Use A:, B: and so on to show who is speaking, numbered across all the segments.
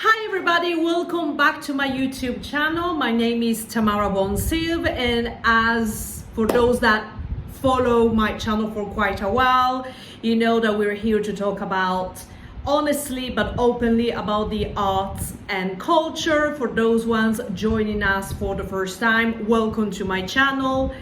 A: Hi everybody, welcome back to my YouTube channel. My name is Tamara Bonsilv, and as for those that follow my channel for quite a while, you know that we're here to talk about honestly but openly about the arts and culture. For those ones joining us for the first time, welcome to my channel.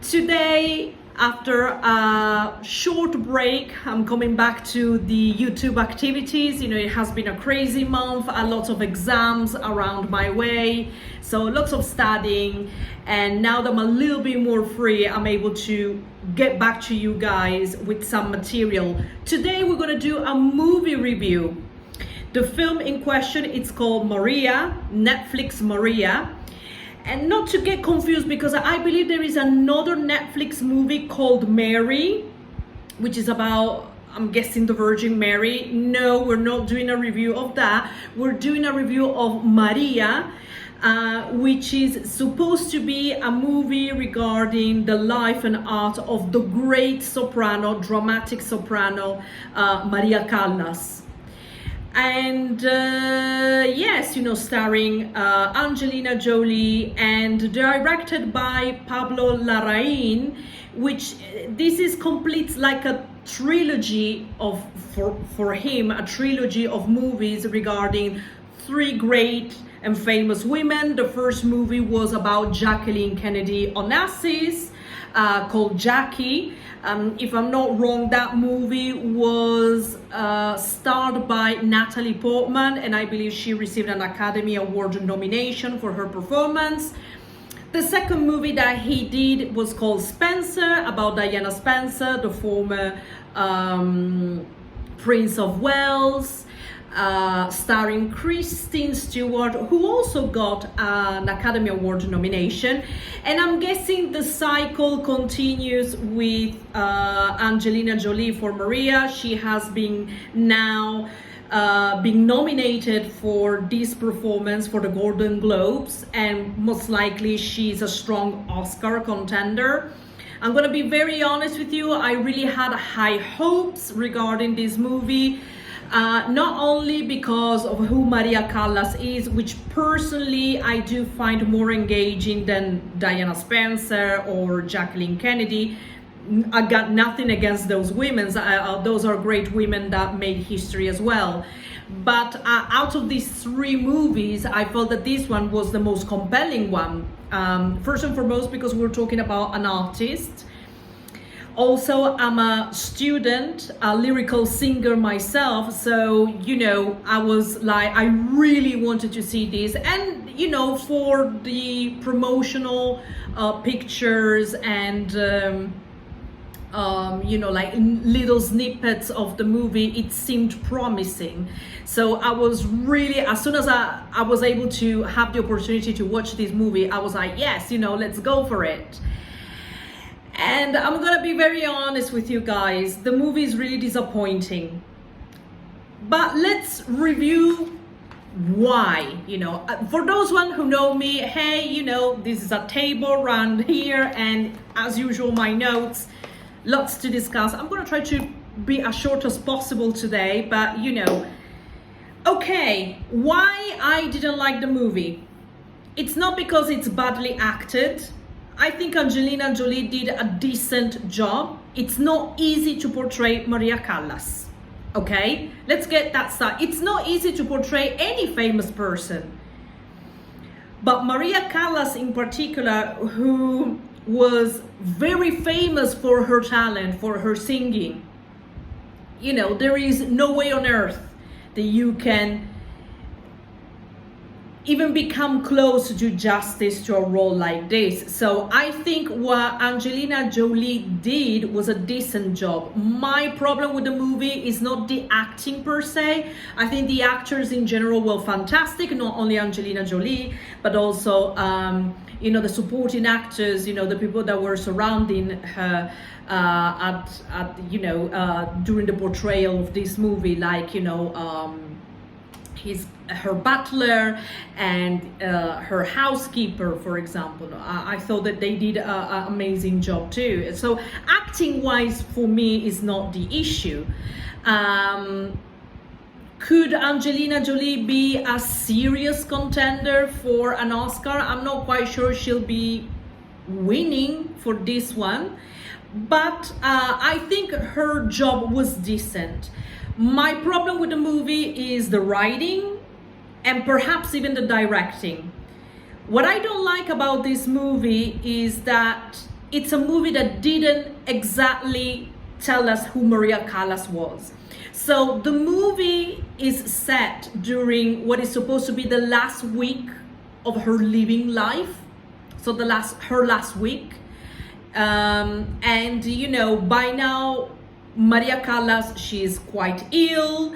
A: Today, after a short break, I'm coming back to the YouTube activities. You know, it has been a crazy month, a lot of exams around my way, so lots of studying, and now that I'm a little bit more free, I'm able to get back to you guys with some material. Today we're gonna do a movie review. The film in question, it's called Maria, Netflix Maria. And not to get confused, because I believe there is another Netflix movie called Mary, which is about, I'm guessing, the Virgin Mary. No, we're not doing a review of that. We're doing a review of Maria, which is supposed to be a movie regarding the life and art of the great soprano, dramatic soprano, Maria Callas. And yes, you know, starring Angelina Jolie and directed by Pablo Larrain, which this is complete like a trilogy of, for him, a trilogy of movies regarding three great and famous women. The first movie was about Jacqueline Kennedy Onassis, called Jackie. If I'm not wrong, that movie was starred by Natalie Portman, and I believe she received an Academy Award nomination for her performance. The second movie that he did was called Spencer, about Diana Spencer, the former Prince of Wales, starring Kristen Stewart, who also got an Academy Award nomination. And I'm guessing the cycle continues with Angelina Jolie for Maria. She has been now being nominated for this performance for the Golden Globes, and most likely she's a strong Oscar contender. I'm gonna be very honest with you, I really had high hopes regarding this movie. Not only because of who Maria Callas is, which personally I do find more engaging than Diana Spencer or Jacqueline Kennedy. I got nothing against those women. Those are great women that made history as well. But out of these three movies, I felt that this one was the most compelling one. First and foremost, because we're talking about an artist. Also, I'm a student, a lyrical singer myself, so, you know, I was like, I really wanted to see this. And, you know, for the promotional pictures and, you know, like little snippets of the movie, it seemed promising. So I was really, as soon as I was able to have the opportunity to watch this movie, I was like, yes, you know, let's go for it. And I'm gonna be very honest with you guys, the movie is really disappointing. But let's review why. You know, for those one who know me, hey, you know, this is a table around here, and as usual, my notes, lots to discuss. I'm gonna try to be as short as possible today, but you know, okay, why I didn't like the movie. It's not because it's badly acted. I think Angelina Jolie did a decent job. It's not easy to portray Maria Callas, okay? Let's get that started. It's not easy to portray any famous person. But Maria Callas in particular, who was very famous for her talent, for her singing. You know, there is no way on earth that you can even become close to do justice to a role like this. So I think what Angelina Jolie did was a decent job. My problem with the movie is not the acting per se. I think the actors in general were fantastic, not only Angelina Jolie, but also you know, the supporting actors, you know, the people that were surrounding her at you know, during the portrayal of this movie, like, you know, her butler and her housekeeper, for example. I thought that they did an amazing job too. So acting wise, for me, is not the issue. Could Angelina Jolie be a serious contender for an Oscar? I'm not quite sure she'll be winning for this one, but I think her job was decent. My problem with the movie is the writing and perhaps even the directing. What I don't like about this movie is that it's a movie that didn't exactly tell us who Maria Callas was. So the movie is set during what is supposed to be the last week of her living life. So her last week. And you know, by now, Maria Callas, she's quite ill.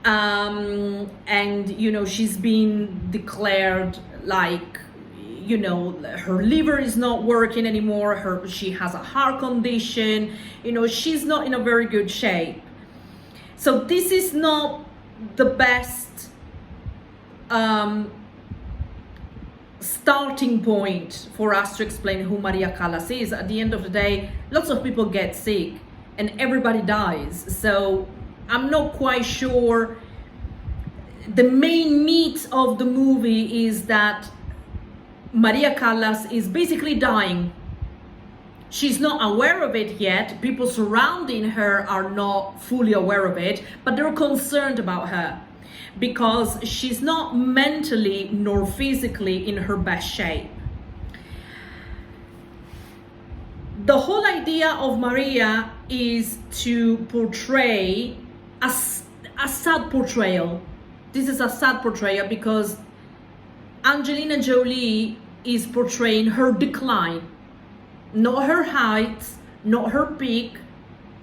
A: And you know, she's been declared like, you know, her liver is not working anymore. She has a heart condition. You know, she's not in a very good shape. So this is not the best starting point for us to explain who Maria Callas is. At the end of the day, lots of people get sick and everybody dies. So I'm not quite sure. The main meat of the movie is that Maria Callas is basically dying. She's not aware of it yet. People surrounding her are not fully aware of it, but they're concerned about her because she's not mentally nor physically in her best shape. The whole idea of Maria is to portray a sad portrayal. This is a sad portrayal because Angelina Jolie is portraying her decline. Not her height, not her peak,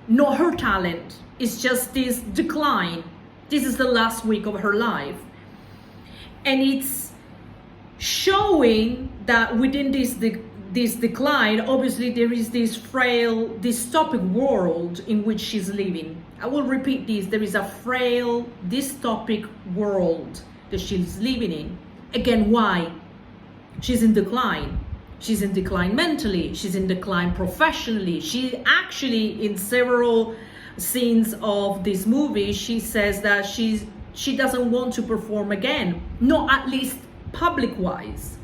A: not her talent. It's just this decline. This is the last week of her life. And it's showing that within this decline, obviously there is this frail, dystopic world in which she's living. I will repeat this. There is a frail, dystopic world that she's living in. Again, why? She's in decline. She's in decline mentally. She's in decline professionally. She actually, in several scenes of this movie, she says that she doesn't want to perform again, not at least public-wise.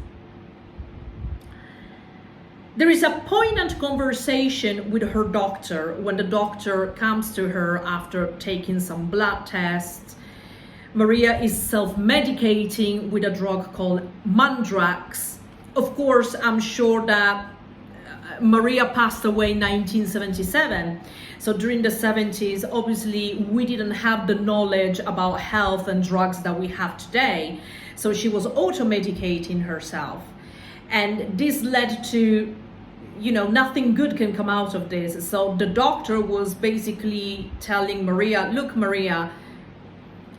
A: There is a poignant conversation with her doctor when the doctor comes to her after taking some blood tests. Maria is self-medicating with a drug called Mandrax. Of course, I'm sure that Maria passed away in 1977. So during the 70s, obviously, we didn't have the knowledge about health and drugs that we have today. So she was auto-medicating herself. And this led to, you know, nothing good can come out of this. So the doctor was basically telling Maria, look, Maria,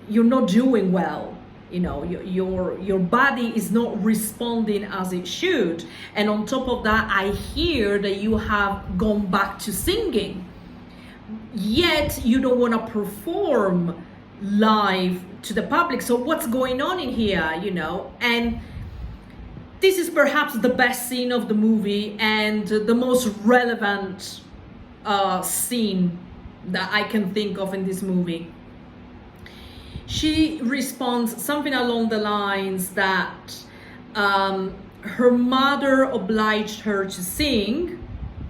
A: you're not doing well. You know, your body is not responding as it should. And on top of that, I hear that you have gone back to singing. Yet you don't want to perform live to the public. So what's going on in here, you know? And this is perhaps the best scene of the movie and the most relevant scene that I can think of in this movie. She responds something along the lines that her mother obliged her to sing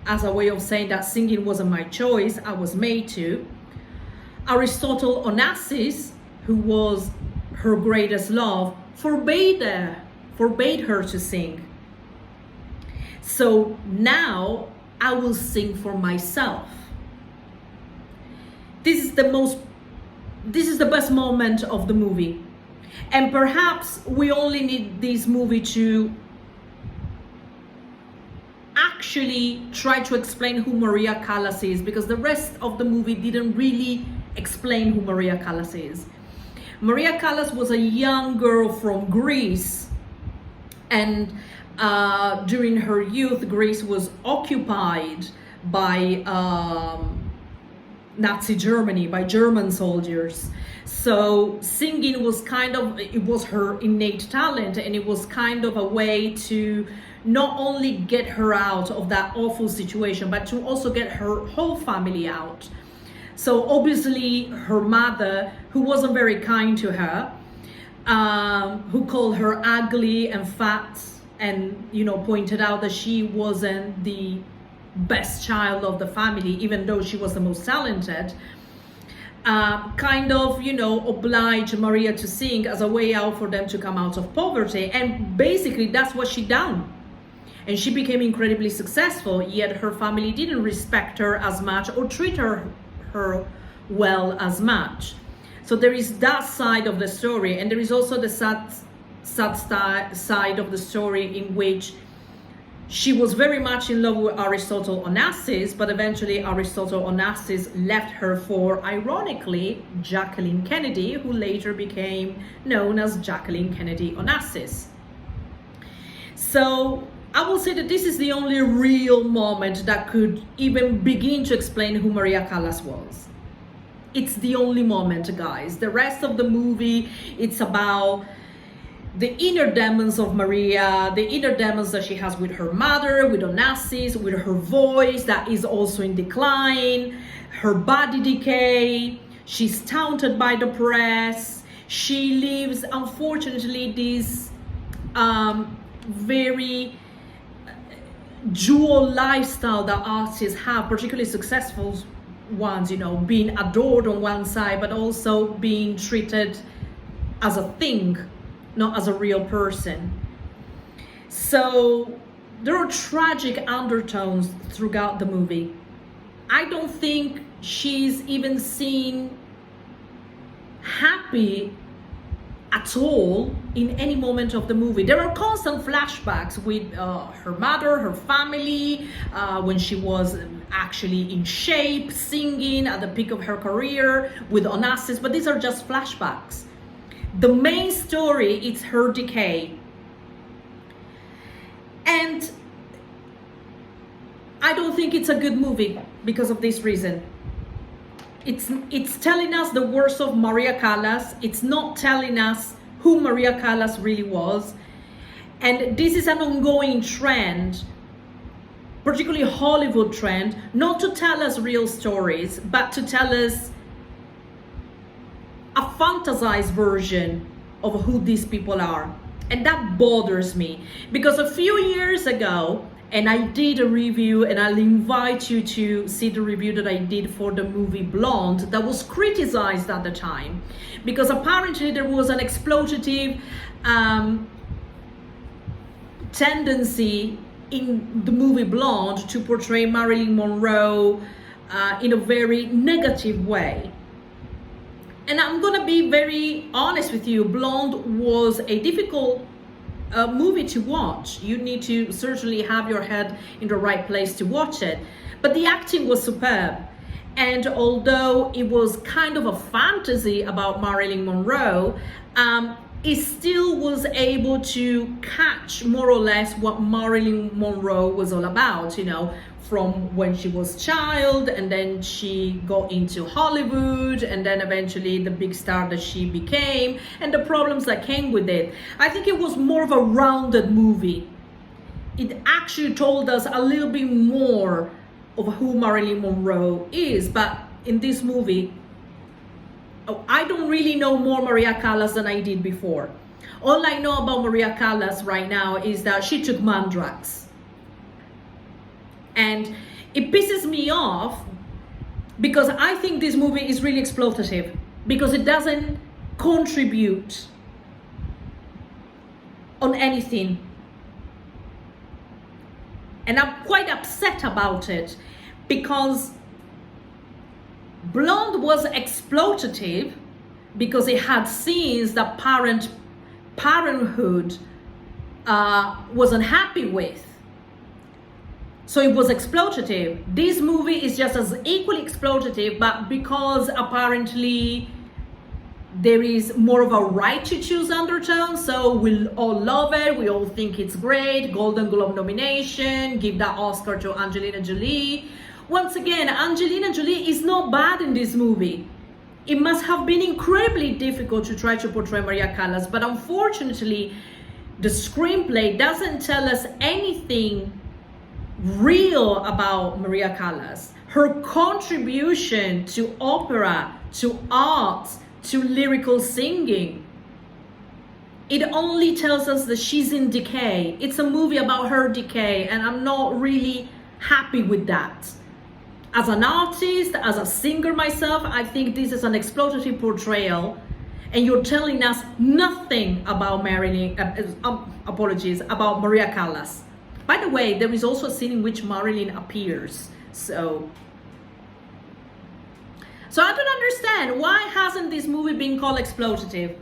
A: as a way of saying that singing wasn't my choice, I was made to. Aristotle Onassis, who was her greatest love, forbade her to sing. So now I will sing for myself. This is the best moment of the movie. And perhaps we only need this movie to actually try to explain who Maria Callas is, because the rest of the movie didn't really explain who Maria Callas is. Maria Callas was a young girl from Greece, and during her youth, Greece was occupied by Nazi Germany, by German soldiers. So singing was it was her innate talent, and it was kind of a way to not only get her out of that awful situation, but to also get her whole family out. So obviously her mother, who wasn't very kind to her, who called her ugly and fat, and pointed out that she wasn't the best child of the family, even though she was the most talented, kind of obliged Maria to sing as a way out for them to come out of poverty. And basically that's what she done, and she became incredibly successful, yet her family didn't respect her as much or treat her well as much. So there is that side of the story, and there is also the sad side of the story in which she was very much in love with Aristotle Onassis, but eventually Aristotle Onassis left her for, ironically, Jacqueline Kennedy, who later became known as Jacqueline Kennedy Onassis. So I will say that this is the only real moment that could even begin to explain who Maria Callas was. It's the only moment, guys. The rest of the movie, it's about the inner demons of Maria, the inner demons that she has with her mother, with Onassis, with her voice that is also in decline, her body decay. She's taunted by the press. She lives, unfortunately, this very dual lifestyle that artists have, particularly successful ones, being adored on one side, but also being treated as a thing, not as a real person. So there are tragic undertones throughout the movie. I don't think she's even seen happy at all in any moment of the movie. There are constant flashbacks with her mother, her family, when she was actually in shape, singing at the peak of her career with Onassis, but these are just flashbacks. The main story is her decay. And I don't think it's a good movie because of this reason. It's telling us the worst of Maria Callas. It's not telling us who Maria Callas really was. And this is an ongoing trend, particularly Hollywood trend, not to tell us real stories, but to tell us a fantasized version of who these people are. And that bothers me, because a few years ago, and I did a review, and I'll invite you to see the review that I did for the movie Blonde, that was criticized at the time, because apparently there was an exploitative tendency in the movie Blonde to portray Marilyn Monroe in a very negative way. And I'm gonna be very honest with you, Blonde was a difficult movie to watch. You need to certainly have your head in the right place to watch it. But the acting was superb. And although it was kind of a fantasy about Marilyn Monroe, it still was able to catch more or less what Marilyn Monroe was all about, from when she was a child, and then she got into Hollywood, and then eventually the big star that she became, and the problems that came with it. I think it was more of a rounded movie. It actually told us a little bit more of who Marilyn Monroe is, but in this movie, I don't really know more Maria Callas than I did before. All I know about Maria Callas right now is that she took man drugs. And it pisses me off because I think this movie is really exploitative, because it doesn't contribute on anything. And I'm quite upset about it, because Blonde was exploitative because it had scenes that parenthood was unhappy with. So it was exploitative. This movie is just as equally exploitative, but because apparently there is more of a right to choose undertone, so we'll all love it, we all think it's great, Golden Globe nomination, give that Oscar to Angelina Jolie. Once again, Angelina Jolie is not bad in this movie. It must have been incredibly difficult to try to portray Maria Callas, but unfortunately, the screenplay doesn't tell us anything real about Maria Callas. her contribution to opera, to art, to lyrical singing, it only tells us that she's in decay. It's a movie about her decay, and I'm not really happy with that. As an artist, as a singer myself, I think this is an exploitative portrayal, and you're telling us nothing about about Maria Callas. By the way, there is also a scene in which Marilyn appears. So I don't understand, why hasn't this movie been called exploitative?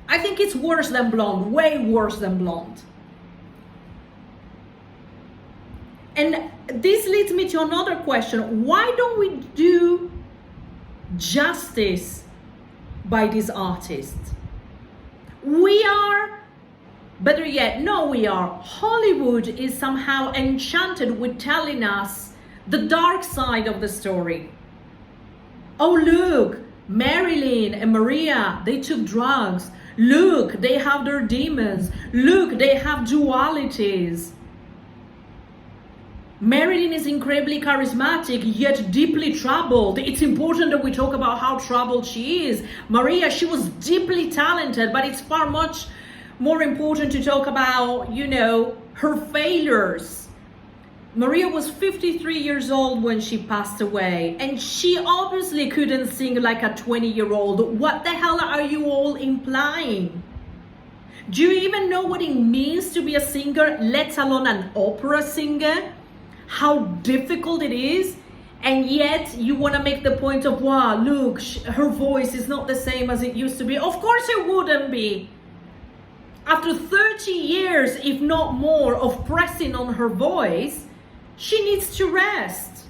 A: I think it's worse than Blonde, way worse than Blonde. And this leads me to another question. Why don't we do justice by these artists? We are, better yet, no, we are. Hollywood is somehow enchanted with telling us the dark side of the story. Oh, look, Marilyn and Maria, they took drugs. Look, they have their demons. Look, they have dualities. Marilyn is incredibly charismatic, yet deeply troubled. It's important that we talk about how troubled she is. Maria, she was deeply talented, but it's far much more important to talk about, you know, her failures. Maria was 53 years old when she passed away, and she obviously couldn't sing like a 20-year-old. What the hell are you all implying? Do you even know what it means to be a singer, let alone an opera singer? How difficult it is? And yet you want to make the point of, wow, look, her voice is not the same as it used to be. Of course it wouldn't be. After 30 years, if not more, of pressing on her voice, she needs to rest.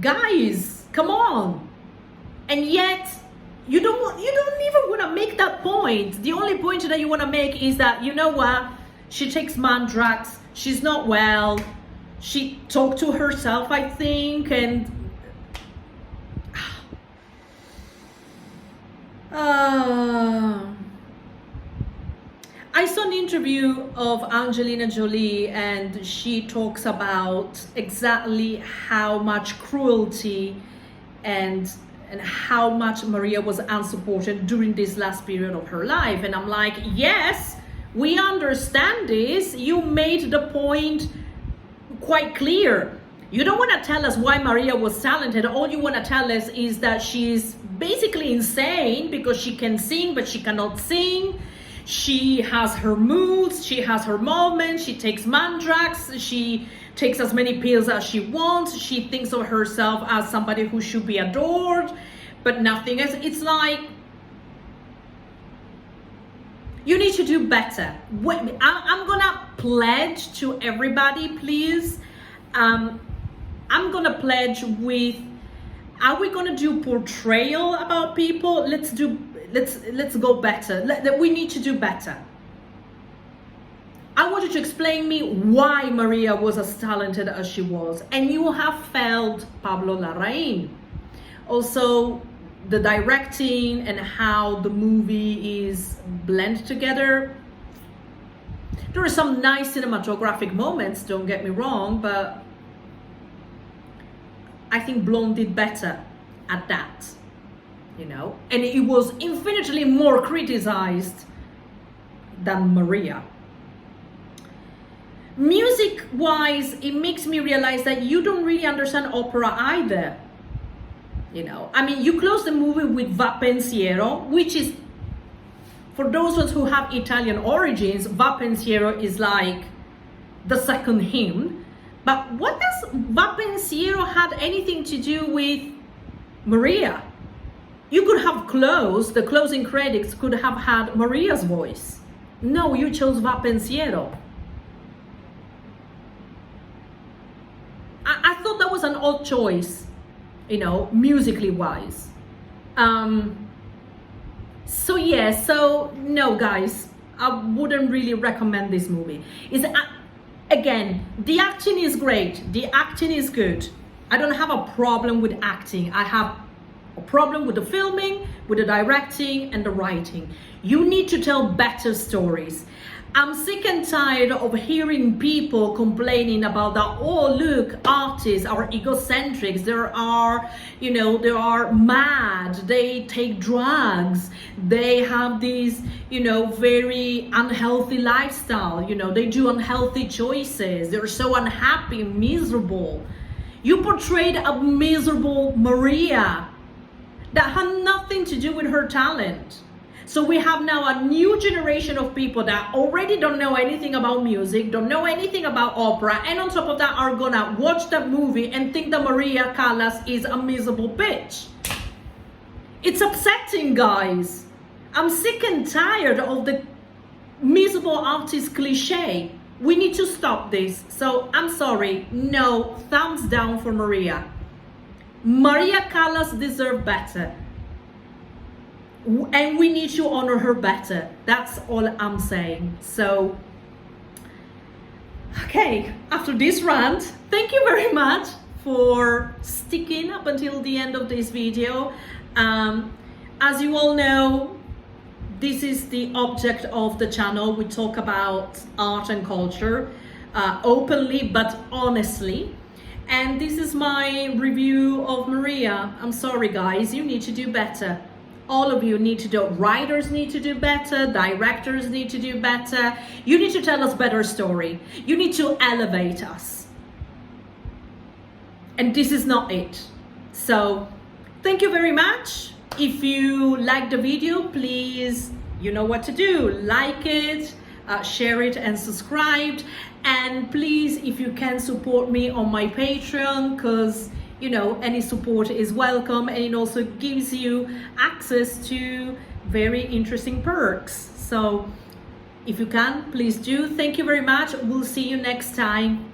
A: Guys, come on. And yet you don't even want to make that point. The only point that you want to make is that, you know what, she takes mandrakes, she's not well, she talked to herself, I think, and I saw an interview of Angelina Jolie, and she talks about exactly how much cruelty and how much Maria was unsupported during this last period of her life. And I'm like, yes, we understand this. You made the point quite clear. You don't want to tell us why Maria was talented. All you want to tell us is that she's basically insane because she can sing, but she cannot sing. She has her moods, she has her moments, she takes mandrakes, she takes as many pills as she wants, she thinks of herself as somebody who should be adored, but nothing else. It's like, you need to do better. I'm gonna pledge to everybody, please. I'm gonna pledge with, are we gonna do portrayal about people? Let's go better. We need to do better. I want you to explain me why Maria was as talented as she was. And you have failed Pablo Larrain. Also, the directing and how the movie is blended together. There are some nice cinematographic moments, don't get me wrong, but I think Blonde did better at that. You know, and it was infinitely more criticized than Maria. Music wise, it makes me realize that you don't really understand opera either. You know, I mean, you close the movie with Va Pensiero, which is, for those of us who have Italian origins, Va Pensiero is like the second hymn. But what does Va Pensiero had anything to do with Maria? You could have closed, the closing credits could have had Maria's voice. No, you chose Va Pensiero. I thought that was an odd choice, you know, musically wise. So no, guys, I wouldn't really recommend this movie. Again, the acting is great, the acting is good. I don't have a problem with acting. I have a problem with the filming, with the directing and the writing. You need to tell better stories. I'm sick and tired of hearing people complaining about that, oh look, artists are egocentrics, they are mad, they take drugs, they have these, very unhealthy lifestyle, they do unhealthy choices, they're so unhappy, miserable. You portrayed a miserable Maria that had nothing to do with her talent. So we have now a new generation of people that already don't know anything about music, don't know anything about opera, and on top of that are gonna watch that movie and think that Maria Callas is a miserable bitch. It's upsetting, guys. I'm sick and tired of the miserable artist cliche. We need to stop this. So I'm sorry, no, thumbs down for Maria. Maria Callas deserves better. And we need to honor her better. That's all I'm saying. So, okay, after this rant, thank you very much for sticking up until the end of this video. As you all know, this is the object of the channel. We talk about art and culture openly but honestly. And this is my review of Maria. I'm sorry, guys, you need to do better. All of you need to do, writers need to do better, directors need to do better. You need to tell us better story. You need to elevate us. And this is not it. So, thank you very much. If you like the video, please, you know what to do. Like it, share it and subscribe. And please, if you can, support me on my Patreon, because any support is welcome, and it also gives you access to very interesting perks. So if you can, please do. Thank you very much. We'll see you next time.